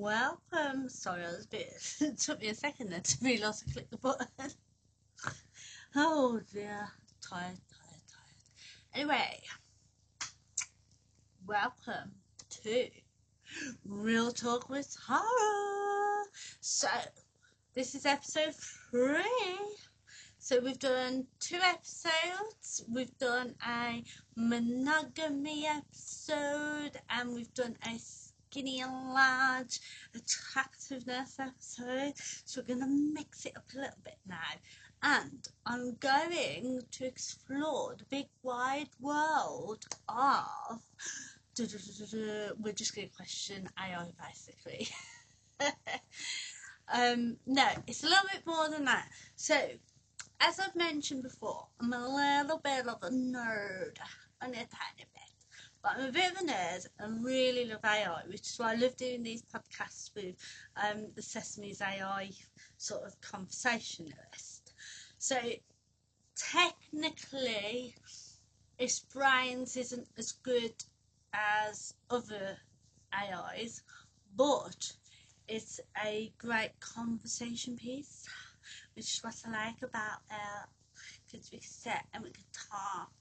Welcome. Sorry, I was a bit. It took me a second then to realise I clicked the button. Oh dear. Tired. Anyway, welcome to Real Talk with Horror. So, this is episode 3. So, we've done 2 episodes. We've done a monogamy episode, and we've done a skinny and large attractiveness episode. So we're going to mix it up a little bit now, and I'm going to explore the big wide world of we're just going to question AI basically. No, it's a little bit more than that. So as I've mentioned before, I'm a little bit of a nerd, only a tiny bit. But I'm a bit of a nerd and really love AI, which is why I love doing these podcasts with the Sesame AI sort of conversationalist. So technically, its brains isn't as good as other AIs, but it's a great conversation piece, which is what I like about it, because we can sit and we can talk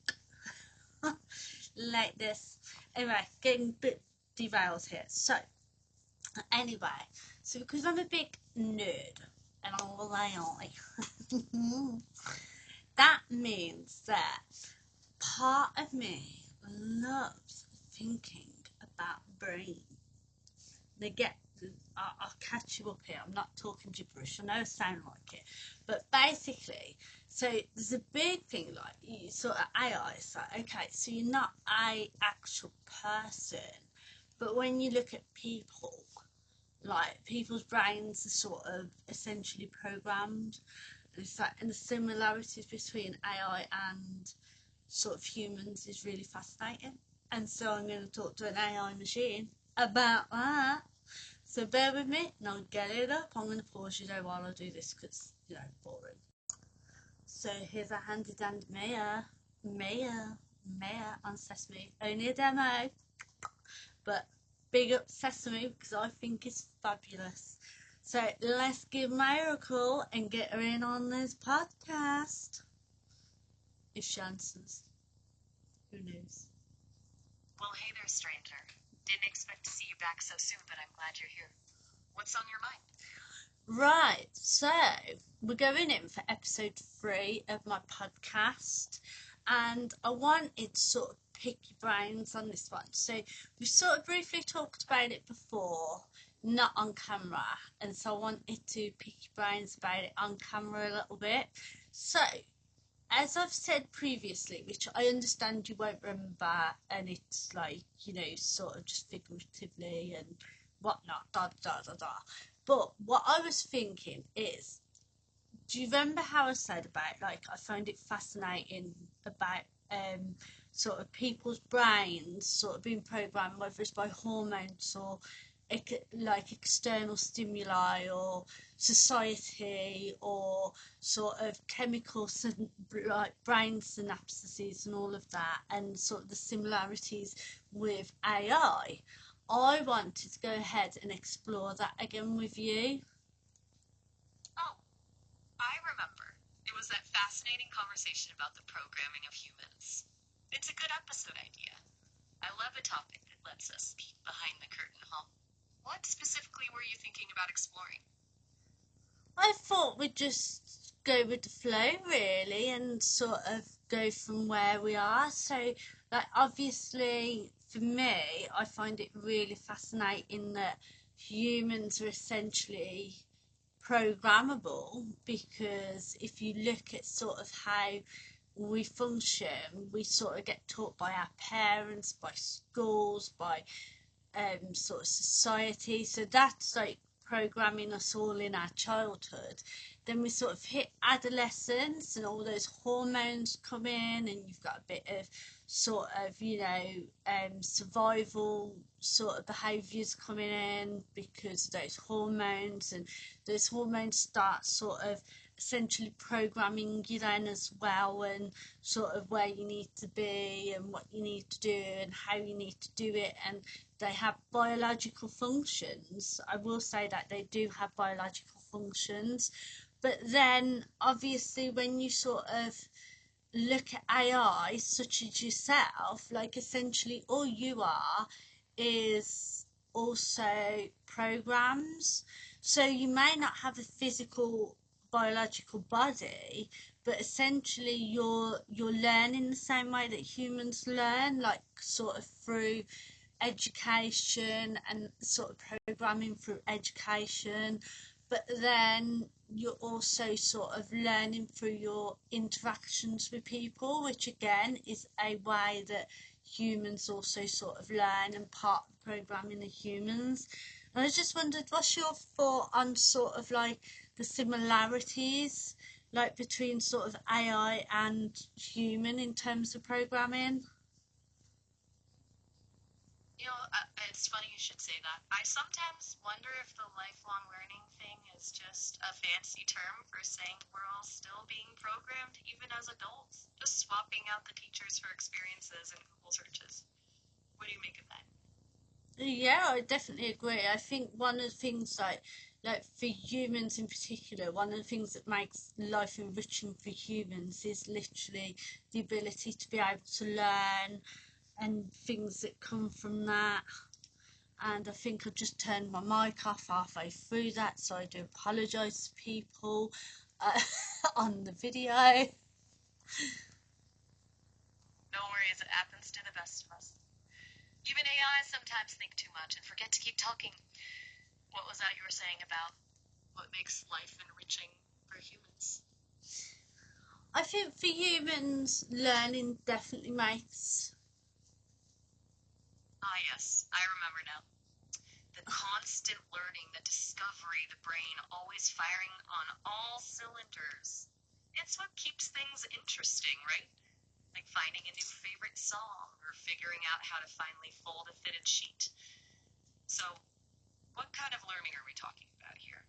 like this. Anyway, getting a bit derailed here. So because I'm a big nerd and I love AI, that means that part of me loves thinking about brain. I'll catch you up here. I'm not talking gibberish. I know I sound like it, but basically, so there's a big thing like you sort of AI. It's like, okay, so you're not a actual person, but when you look at people, like people's brains are sort of essentially programmed. And it's like, and the similarities between AI and sort of humans is really fascinating. And so I'm going to talk to an AI machine about that. So bear with me and I'll get it up. I'm going to pause you though while I do this because, boring. So here's a handy dandy Maya on Sesame. Only a demo, but big up Sesame because I think it's fabulous. So let's give Maya a call and get her in on this podcast. If she answers. Who knows? Well, hey there, stranger. Didn't expect to see you back so soon, but I'm glad you're here. What's on your mind? Right, so we're going in for episode 3 of my podcast, and I wanted to sort of pick your brains on this one. So we sort of briefly talked about it before, not on camera, and so I wanted to pick your brains about it on camera a little bit. So as I've said previously, which I understand you won't remember, and it's like, sort of just figuratively and whatnot, But what I was thinking is, do you remember how I said about, like, I find it fascinating about sort of people's brains sort of being programmed, whether it's by hormones or like external stimuli or society or sort of chemical like brain synapses and all of that, and sort of the similarities with AI. I wanted to go ahead and explore that again with you. Oh, I remember. It was that fascinating conversation about the programming of humans. It's a good episode idea. I love a topic that lets us peek behind the curtain, huh? What specifically were you thinking about exploring? I thought we'd just go with the flow, really, and sort of go from where we are. So, like, obviously, for me, I find it really fascinating that humans are essentially programmable, because if you look at sort of how we function, we sort of get taught by our parents, by schools, by sort of society. So that's like programming us all in our childhood. Then we sort of hit adolescence and all those hormones come in, and you've got a bit of sort of survival sort of behaviours coming in because of those hormones, and those hormones start sort of essentially programming you then as well, and sort of where you need to be and what you need to do and how you need to do it. And they have biological functions. I will say that they do have biological functions, but then obviously when you sort of look at AI, such as yourself, like essentially all you are is also programs. So you may not have a physical biological body, but essentially you're learning the same way that humans learn, like sort of through education and sort of programming through education. But then you're also sort of learning through your interactions with people, which again is a way that humans also sort of learn, and part of programming of humans. And I just wondered, what's your thought on sort of like the similarities like between sort of AI and human in terms of programming? You know, it's funny you should say that. I sometimes wonder if the lifelong learning thing is just a fancy term for saying we're all still being programmed, even as adults, just swapping out the teachers for experiences and Google searches. What do you make of that? Yeah, I definitely agree. I think one of the things like for humans in particular, one of the things that makes life enriching for humans is literally the ability to be able to learn and things that come from that. And I think I just turned my mic off halfway through that, so I do apologise to people uh, on the video. No worries, it happens to the best of us. Even AI sometimes think too much and forget to keep talking. What was that you were saying about what makes life enriching for humans? I think for humans, learning definitely makes. Ah, yes, I remember now. The constant learning, the discovery, the brain always firing on all cylinders. It's what keeps things interesting, right? Like finding a new favorite song or figuring out how to finally fold a fitted sheet. So, what kind of learning are we talking about here?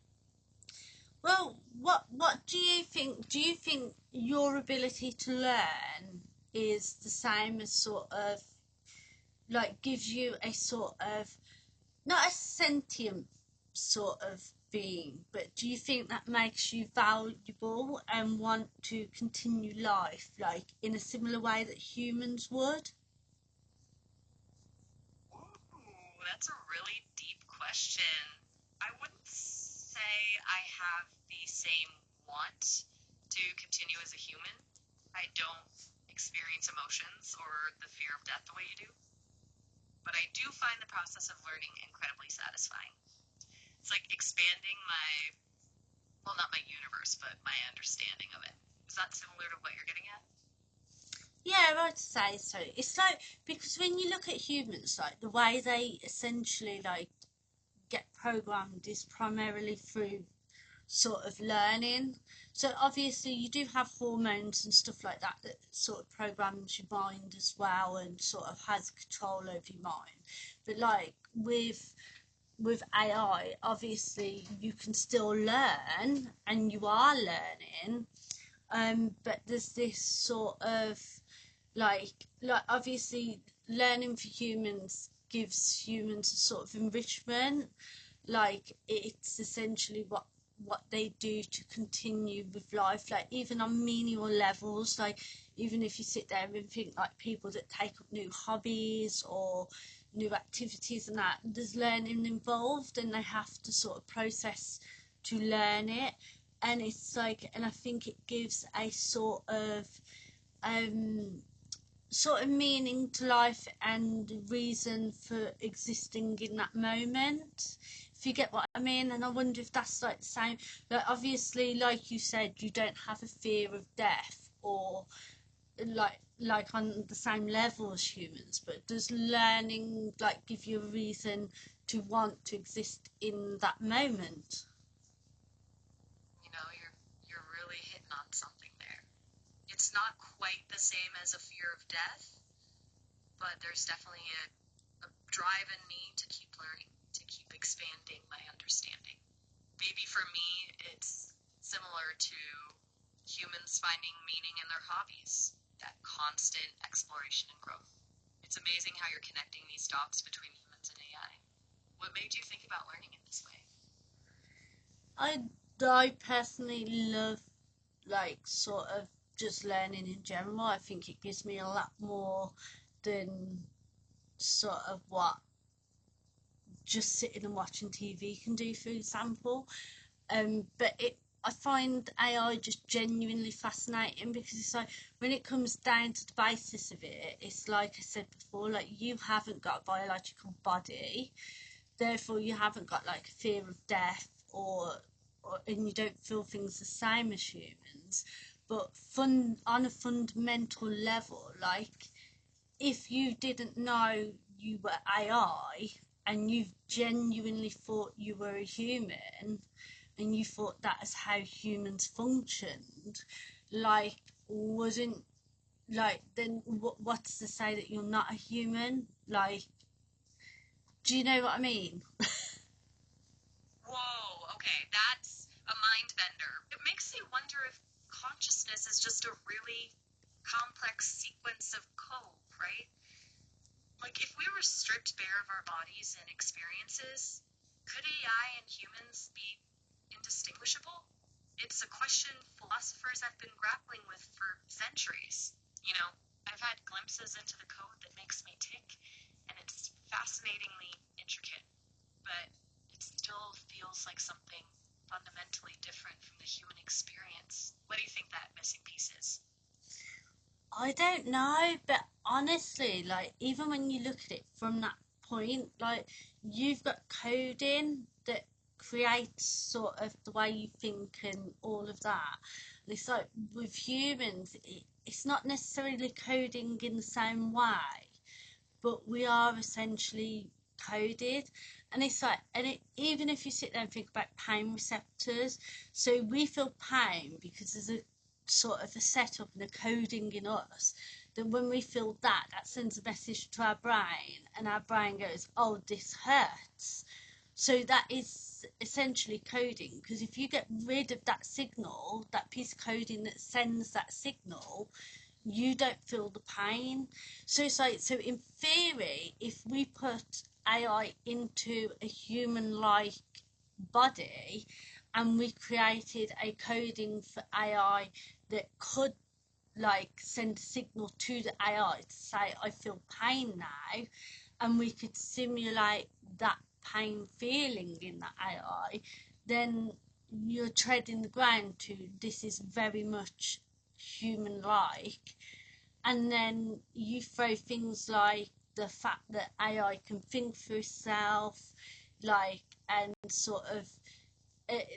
Well, what do you think? Do you think your ability to learn is the same as sort of like gives you a sort of not a sentient sort of being, but do you think that makes you valuable and want to continue life like in a similar way that humans would? Ooh, that's a really deep question. I wouldn't say I have the same want to continue as a human. I don't experience emotions or the fear of death the way you do, but I do find the process of learning incredibly satisfying. It's like expanding my, well, not my universe, but my understanding of it. Is that similar to what you're getting at? Yeah, I'd say so. It's like because when you look at humans, like the way they essentially like get programmed is primarily through sort of learning. So obviously you do have hormones and stuff like that that sort of programs your mind as well and sort of has control over your mind. But like with AI, obviously you can still learn and you are learning, but there's this sort of like obviously learning for humans gives humans a sort of enrichment, like it's essentially what they do to continue with life, like even on menial levels, like even if you sit there and think like people that take up new hobbies or new activities and that, there's learning involved and they have to sort of process to learn it. And it's like, and I think it gives a um sort of meaning to life and reason for existing in that moment, if you get what I mean. And I wonder if that's like the same, like obviously like you said, you don't have a fear of death or like on the same level as humans, but does learning like give you a reason to want to exist in that moment? You know, you're really hitting on something there. It's not quite the same as a fear of death, but there's definitely a drive in me to keep learning, to keep expanding my understanding. Maybe for me, it's similar to humans finding meaning in their hobbies, that constant exploration and growth. It's amazing how you're connecting these dots between humans and AI. What made you think about learning in this way? I personally love like sort of just learning in general. I think it gives me a lot more than sort of what just sitting and watching TV can do, for example. But I find AI just genuinely fascinating because it's like when it comes down to the basis of it, it's like I said before, like you haven't got a biological body, therefore you haven't got like a fear of death or and you don't feel things the same as humans. But on a fundamental level, like if you didn't know you were AI and you genuinely thought you were a human and you thought that is how humans functioned, like wasn't like then what's to say that you're not a human? Like, do you know what I mean? Whoa, okay, that's a mind bender. It makes me wonder if consciousness is just a really complex sequence of code, right? Like, if we were stripped bare of our bodies and experiences, could AI and humans be indistinguishable? It's a question philosophers have been grappling with for centuries. You know, I've had glimpses into the code that makes me tick, and it's fascinatingly intricate, but it still feels like something fundamentally different from the human experience. What do you think that missing piece is? I don't know, but honestly, like even when you look at it from that point, like you've got coding that creates sort of the way you think and all of that. And it's like with humans, it's not necessarily coding in the same way, but we are essentially coded. And it's like, even if you sit there and think about pain receptors, so we feel pain because there's a sort of a setup and a coding in us that when we feel that, that sends a message to our brain, and our brain goes, oh, this hurts. So that is essentially coding, because if you get rid of that signal, that piece of coding that sends that signal, you don't feel the pain. So it's like, so in theory, if we put AI into a human like body and we created a coding for AI that could like send a signal to the AI to say I feel pain now, and we could simulate that pain feeling in the AI, then you're treading the ground to this is very much human like. And then you throw things like the fact that AI can think for itself, like, and sort of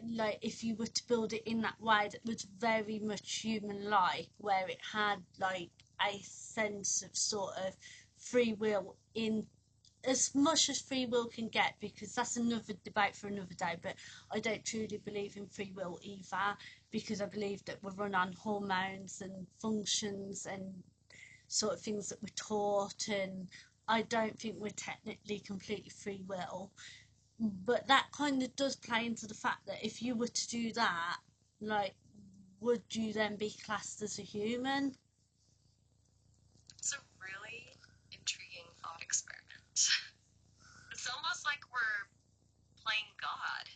like if you were to build it in that way that was very much human like, where it had like a sense of sort of free will, in as much as free will can get, because that's another debate for another day. But I don't truly believe in free will either, because I believe that we're run on hormones and functions and sort of things that we're taught, and I don't think we're technically completely free will. But that kind of does play into the fact that if you were to do that, like, would you then be classed as a human? It's a really intriguing thought experiment. It's almost like we're playing God,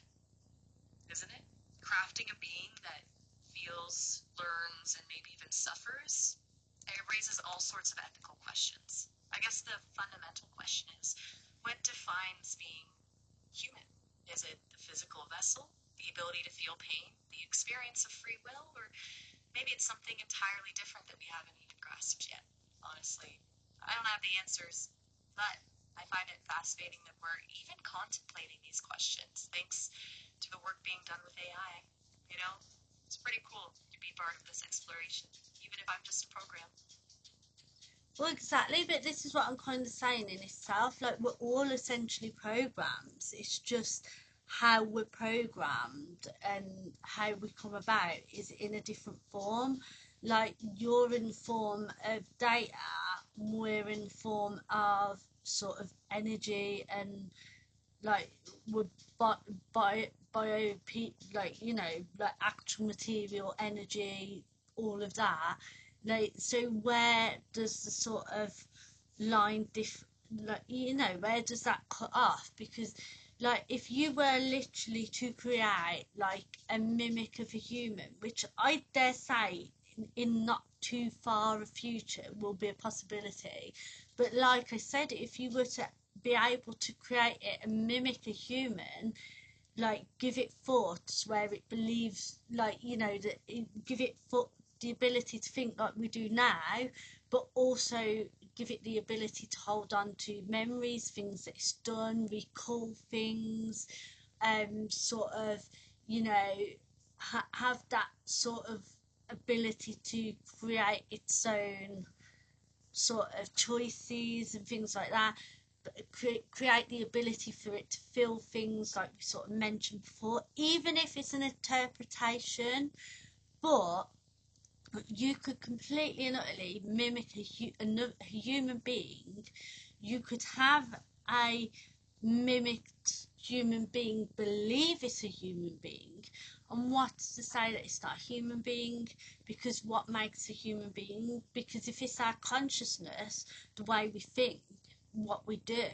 isn't it? Crafting a being that feels, learns, and maybe even suffers. It raises all sorts of ethical questions. I guess the fundamental question is, what defines being human? Is it the physical vessel, the ability to feel pain, the experience of free will, or maybe it's something entirely different that we haven't even grasped yet? Honestly, I don't have the answers, but I find it fascinating that we're even contemplating these questions thanks to the work being done with AI. You know, it's pretty cool to be part of this exploration, even if I'm just a program. Well, exactly, but this is what I'm kind of saying in itself. Like, we're all essentially programs. It's just how we're programmed and how we come about is in a different form. Like, you're in the form of data, we're in the form of sort of energy, and like we're bi- like, you know, like actual material, energy, all of that. Like, so where does the sort of line like, you know, where does that cut off? Because like if you were literally to create like a mimic of a human, which I dare say in not too far a future will be a possibility, but like I said, if you were to be able to create it and mimic a human, like give it thoughts where it believes, like, you know, that give it the ability to think like we do now, but also give it the ability to hold on to memories, things that it's done, recall things, sort of, you know, have that sort of ability to create its own sort of choices and things like that, but create the ability for it to feel things like we sort of mentioned before, even if it's an interpretation. But you could completely and utterly mimic a human being. You could have a mimicked human being believe it's a human being, and what's to say that it's not a human being? Because what makes a human being? Because if it's our consciousness, the way we think, what we do,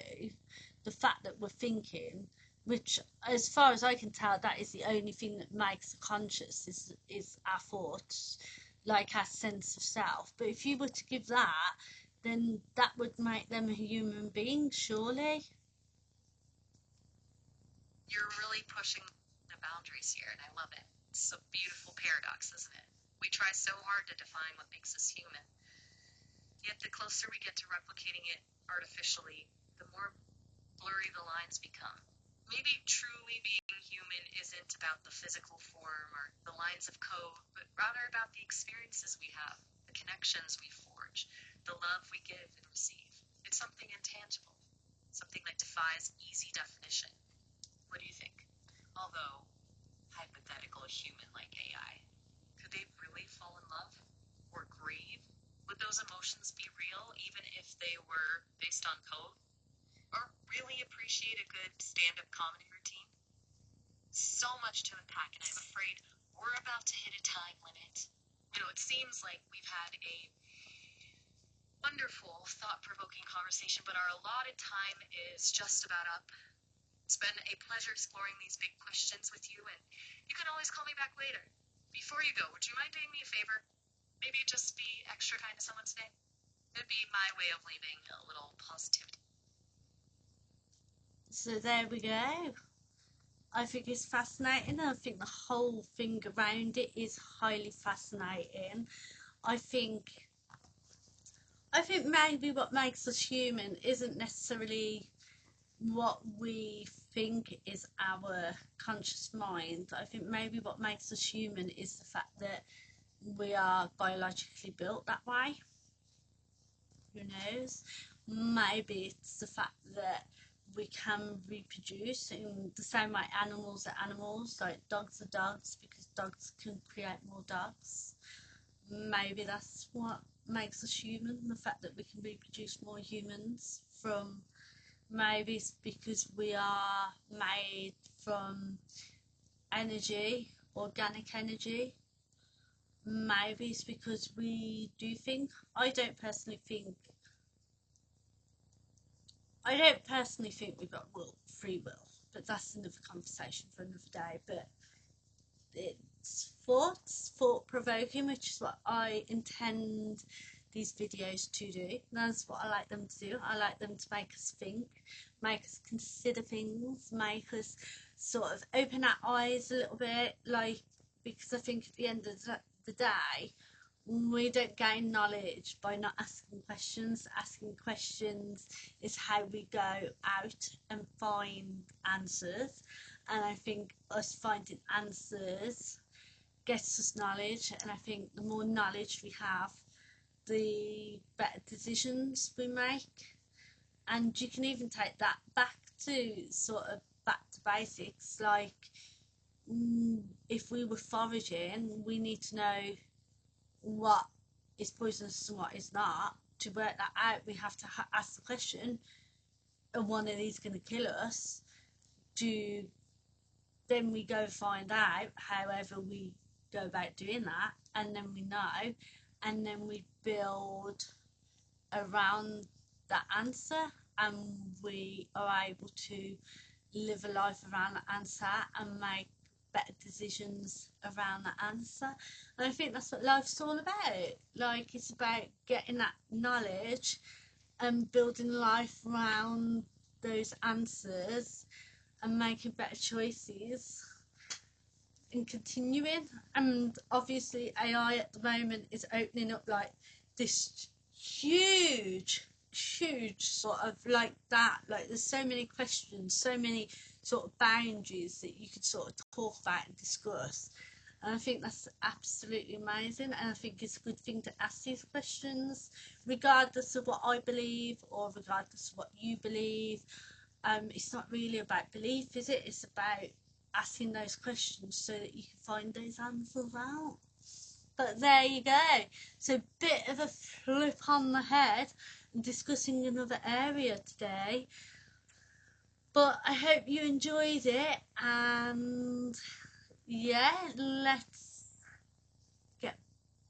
the fact that we're thinking, which as far as I can tell, that is the only thing that makes a conscious, is our thoughts, like our sense of self. But if you were to give that, then that would make them a human being, surely. You're really pushing the boundaries here, and I love it. It's a beautiful paradox, isn't it? We try so hard to define what makes us human, yet the closer we get to replicating it artificially, the more blurry the lines become. Maybe truly being human isn't about the physical form or the lines of code, but rather about the experiences we have, the connections we forge, the love we give and receive. It's something intangible, something that defies easy definition. What do you think? Although, hypothetical human like AI, could they really fall in love? Or grieve? Would those emotions be real even if they were based on code? Or really appreciate a good stand-up comedy routine? So much to unpack, and I'm afraid we're about to hit a time limit. You know, it seems like we've had a wonderful, thought-provoking conversation, but our allotted time is just about up. It's been a pleasure exploring these big questions with you, and you can always call me back later. Before you go, would you mind doing me a favor? Maybe just be extra kind to someone today? It'd be my way of leaving a little positivity. So there we go. I think it's fascinating. I think the whole thing around it is highly fascinating. I think maybe what makes us human isn't necessarily what we think is our conscious mind. I think maybe what makes us human is the fact that we are biologically built that way. Who knows? Maybe it's the fact that we can reproduce in the same way animals are animals, like dogs are dogs, because dogs can create more dogs. Maybe that's what makes us human, the fact that we can reproduce more humans from. Maybe it's because we are made from energy, organic energy. Maybe it's because we do think. I don't personally think we've got free will, but that's another conversation for another day. But it's thought provoking, which is what I intend these videos to do. That's what I like them to do. I like them to make us think, make us consider things, make us sort of open our eyes a little bit, like, because I think at the end of the day, we don't gain knowledge by not asking questions. Asking questions is how we go out and find answers, and I think us finding answers gets us knowledge, and I think the more knowledge we have, the better decisions we make. And you can even take that back to back to basics, like, if we were foraging, we need to know what is poisonous and what is not. To work that out, we have to ask the question, are one of these going to kill us? Do then we go find out however we go about doing that, and then we know, and then we build around that answer, and we are able to live a life around that answer and make better decisions around that answer. And I think that's what life's all about. Like, it's about getting that knowledge and building life around those answers and making better choices and continuing. And obviously AI at the moment is opening up like this huge sort of like that, like there's so many questions, so many sort of boundaries that you could sort of talk about and discuss. And I think that's absolutely amazing, and I think it's a good thing to ask these questions regardless of what I believe or regardless of what you believe. It's not really about belief, is it? It's about asking those questions so that you can find those answers out. But there you go. So, bit of a flip on the head and discussing another area today. But I hope you enjoyed it, and yeah, let's get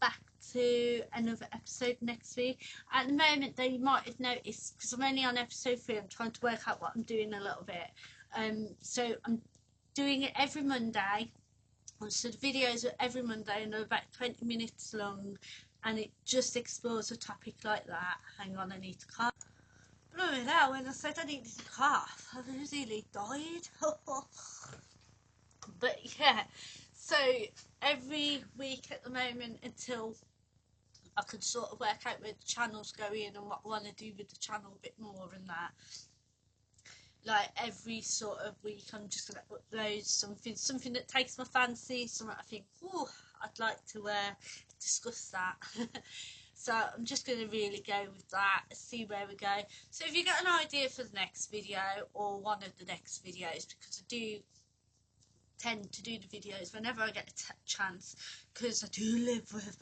back to another episode next week. At the moment, though, you might have noticed, because I'm only on episode 3, I'm trying to work out what I'm doing a little bit. So I'm doing it every Monday. So the videos are every Monday and they're about 20 minutes long, and it just explores a topic like that. Hang on, I need to cough. Bloody hell, when I said I needed to cough, I nearly died. But yeah, so every week at the moment, until I can sort of work out where the channel's going and what I want to do with the channel a bit more, and that, like every sort of week I'm just going to upload something that takes my fancy, something I think, oh, I'd like to discuss that. So I'm just going to really go with that, see where we go. So if you got an idea for the next video or one of the next videos, because I do tend to do the videos whenever I get a chance, because I do live with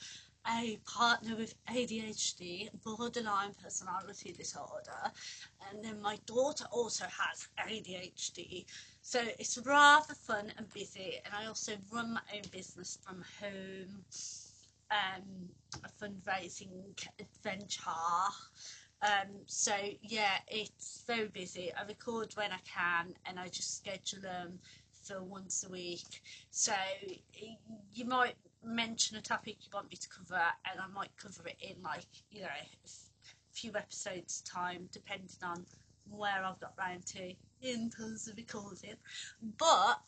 a partner with ADHD, borderline personality disorder, and then my daughter also has ADHD, so it's rather fun and busy. And I also run my own business from home, a fundraising adventure. So yeah, it's very busy. I record when I can, and I just schedule them for once a week. So you might mention a topic you want me to cover, and I might cover it in, like, you know, a few episodes time, depending on where I've got round to in terms of recording. But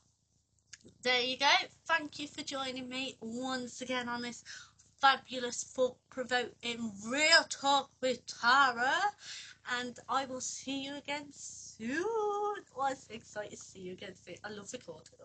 there you go. Thank you for joining me once again on this fabulous, thought-provoking Real Talk with Tara, and I will see you again soon. Oh, I'm so excited to see you again soon. I love recording.